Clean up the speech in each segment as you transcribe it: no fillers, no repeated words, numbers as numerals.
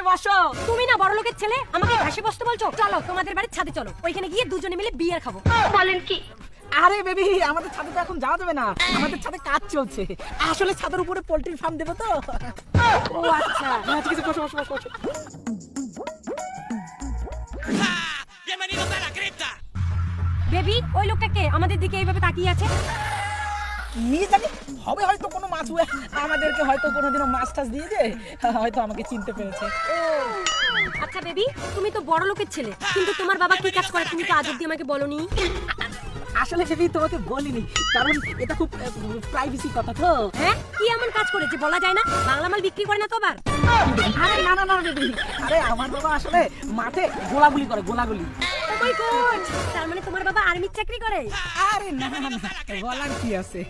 বসো। তুমি না বড় লোকের ছেলে, আমাকে ঘাসে বসতে বলছো? চলো তোমাদের বাড়ির ছাদে চলো, ওইখানে গিয়ে দুজনে মিলে বিয়ার খাবো। বলেন কি? আরে বেবি, আমাদের ছাদে তো এখন যাওয়া যাবে না, আমাদের ছাদে কাজ চলছে। আসলে ছাদের উপরে পোল্ট্রির ফার্ম দেবো তো। ও আচ্ছা, ঠিক আছে, বসো বসো বসো। বেবি ওই লোকটা কে আমাদের দিকে এইভাবে তাকিয়ে আছে? নিয়ে জানি হবে হয়তো কোনো মাছ হয়ে আমাদেরকে হয়তো কোনোদিনও মাছ টাছ দিয়ে যে হয়তো আমাকে চিনতে পেরেছে। আচ্ছা বেবি, তুমি তো বড় লোকের ছেলে, কিন্তু তোমার বাবা কি কাজ করে তুমি তো আজ অব্দি আমাকে বলোনি। আসলে বেবি তোমাকে বলিনি, কারণ এটা খুব প্রাইভেসি কথা তো। হ্যাঁ, কি এমন কাজ করেছে বলা যায় না? বাংলা মাল বিক্রি করে না তো আবার? আরে না না না বেবি, আরে আমার বাবা আসলে মাঠে গোলাগুলি করে, গোলাগুলি। ও মাই গড, তার মানে তোমার বাবা আর্মির চাকরি করে? আরে না না না, বলার কি আছে।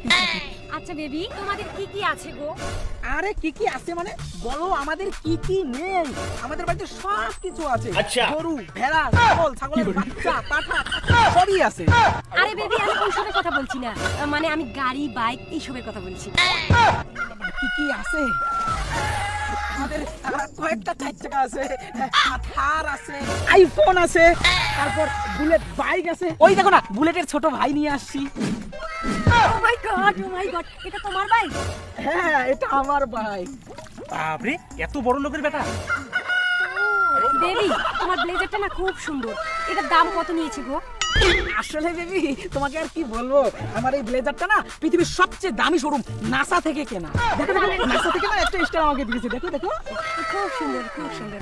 আচ্ছা বেবি, তোমাদের কি কি আছে গো? আরে কি কি আছে মানে বলো, আমাদের কি কি নেই? আমাদের বাড়িতে সব কিছু আছে। গরু, ভেড়া, ছাগলের বাচ্চা, পাঠা সবই আছে। আরে বেবি, আমি ওইসবের কথা বলছি না, মানে আমি গাড়ি বাইক এইসবের কথা বলছি। কি কি আছে? আমাদের কয়েকটা চার চাকা আছে, থার আছে, আইফোন আছে, তারপর বুলেট বাইক আছে। ওই দেখো না, বুলেটের ছোট ভাই নিয়ে আসছি। ও মাই গড, এটা তোমার বাইক? হ্যাঁ, এটা আমার বাইক। বাপরে, এত বড় লোকের বেটা। বেবি, তোমার ব্লেজারটা না খুব সুন্দর, এটার দাম কত নিয়েছে গো? আসলে বেবি তোমাকে আর কি বলবো, আমার এই ব্লেজারটা না পৃথিবীর সবচেয়ে দামি শোরুম নাসা থেকে কেনা। দেখো দেখো, নাসা থেকে না একটা স্টার আমাকে দিয়েছে, দেখো দেখো। খুব সুন্দর, খুব সুন্দর।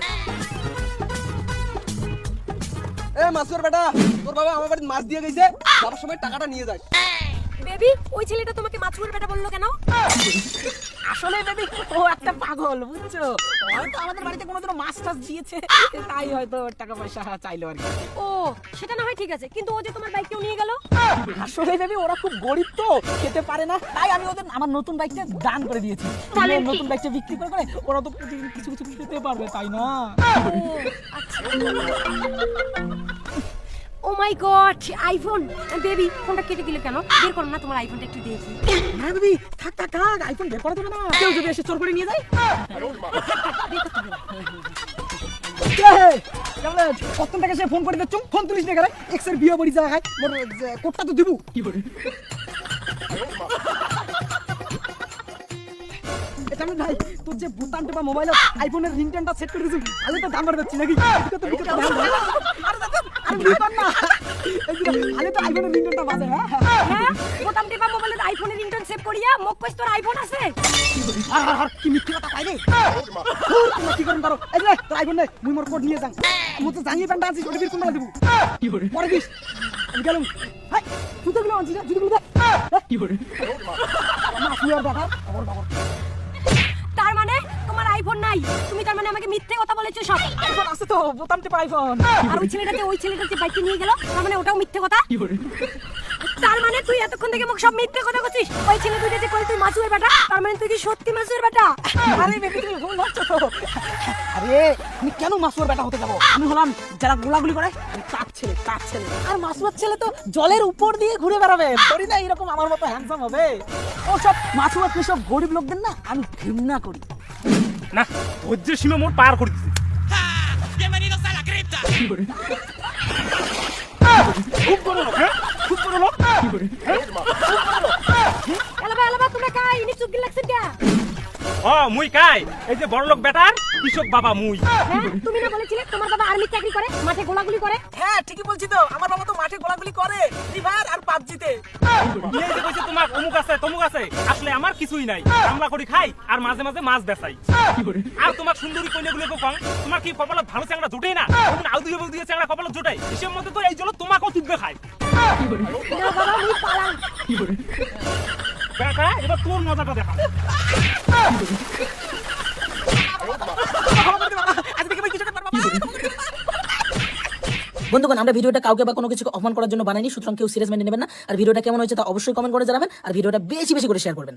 এ মাসুর বেটা, তোর বাবা আমার বাড়িতে মাছ দিয়ে গেছে, যাবার সময় টাকাটা নিয়ে যায়। বেবি, ওই ছেলেটা তোমাকে মাছুয়ার বেটা বললো কেন? আসলে বেবি ও একটা পাগল, বুঝছো? হয়তো আমাদের বাড়িতে কোনোদিনও মাছ টাছ দিয়েছে, তাই হয়তো টাকা পয়সা চাইলো আর কি। ও, সেটা না হয় ঠিক আছে, কিন্তু ও যে তোমার বাইকটাও নিয়ে গেল। আসলে বেবি ওরা খুব গরিব তো, খেতে পারে না, তাই আমি ওদের আমার নতুন বাইকটা দান করে দিয়েছি। নতুন বাইকটা বিক্রি করে করে ওরা তো প্রতিদিন কিছু কিছু খেতে পারবে, তাই না? ও মাই গড, আইফোন! বেবি, ফোনটা কেটে দিলে কেন? বের করো না তোমার আইফোনটা একটু দেখি। না বেবি, থাক থাক থাক, আইফোন বের করা যাবে না, কেউ যদি এসে চোর করে নিয়ে যায়। প্রথম থেকে সে ফোন করে দিচ্ছ, ফোন তুলিস না, গেলে এক্সের বিয়ে বাড়ি যাওয়া হয়, মোর কোটটা তো দিব কি করে। এটা আমি ভাই, তোর যে বোতাম টেপা মোবাইলে আইফোনের রিংটোনটা সেট করে দিয়েছি, আগে তো দাম বাড়ে যাচ্ছি নাকি? আরে তো আইফোনের রিংটোনটা বাজে। হ্যাঁ, বোতাম টেপা মোবাইলের আইফোনের রিংটোন সেভ করিয়া মোক কইছ তোর আইফোন আছে? আর কি মিথ্যে কথা পাইলে তোমরা কি করেন পারো? এই রে তোর আইফোন নে, মুই মোর কোড নিয়ে যান, মুই তো জানিয়ে প্যান্ট আনছি, ওটা বের কোনটা দিব কি করে পরে দিস। আমি গেলাম, হাই জুতোগুলো আনছি না, জুতোগুলো দে কি করে মা ফুয়ার বাবা আমার বাবা। তার মানে তোমার আইফোন নাই, তুমি তার মানে আমাকে মিথ্যে কথা বলেছো সব। আইফোন আছে তো, বোতাম টেপা আইফোন। আর ওই ছেলেটা যে বাইকে নিয়ে গেল, তার মানে ওটাও মিথ্যে কথা। তার মানে তুই এতক্ষণ থেকে মোক সব মিথ্যে কথা বলছিস। ওই ছেলে দুইটা যে কই তুই মাসুয়ের বেটা, তার মানে তুই কি সত্যি মাসুয়ের বেটা? আরে বেবি তুমি ভুল ভাবছো তো। আরে আমি কেন মাসুয়ার বেটা হতে যাব? আমি হলাম যারা গোলাগুলি করে তার ছেলে, তার ছেলে। আর মাসুয়ার ছেলে তো জলের উপর দিয়ে ঘুরে বেড়াবে, ধরি না এরকম আমার মতো হ্যান্ডসাম হবে। ও সব মাসুয়ার সব গরিব লোকদের না আমি ঘৃণা করি। না, ধৈর্যের সীমা মোর পার করে দিছে। খুব বড় লোক, হ্যাঁ? খুব বড় লোক। এলাবা তোমরা কাই ইনি চুপ গিল লাগছেন কে? ও মুই কাই, এই যে বড় লোক বেটার কৃষক বাবা মুই। হ্যাঁ, তুমি না বলেছিলে তোমার বাবা আর্মির চাকরি করে, মাঠে গোলাগুলি করে? হ্যাঁ ঠিকই বলছি তো, আমার বাবা তো মাঠে গোলাগুলি করে, ফ্রি ফায়ার আর পাবজিতে। এই যে কইছে তোমার অমুক আছে তমুক আছে, আসলে আমার কিছুই নাই, কামলা করি খাই আর মাঝে মাঝে মাছ বেচাই। আর তোমার সুন্দরী কইলেগুলো কম, তোমার কি কপালত ভালো চ্যাংড়া জুটেই না? তুমি আউদিয়ে বউদিয়ে চ্যাংড়া কপালত জুটাই, হিসেব মতে তো এই জন্য তোমাকেও তুলবে খায়। না বাবা, আমি পালাম। বেটা এবার তোর মজাটা দেখা। বন্ধুগণ, আমরা ভিডিওটা কাউকে বা কোনো কিছু অপমান করার জন্য বানাইনি, সুতরাং কেউ সিরিয়াস মেনে নেবেন না। আর ভিডিওটা কেমন হয়েছে তা অবশ্যই কমেন্ট করে জানাবেন, আর ভিডিওটা বেশি বেশি করে শেয়ার করবেন।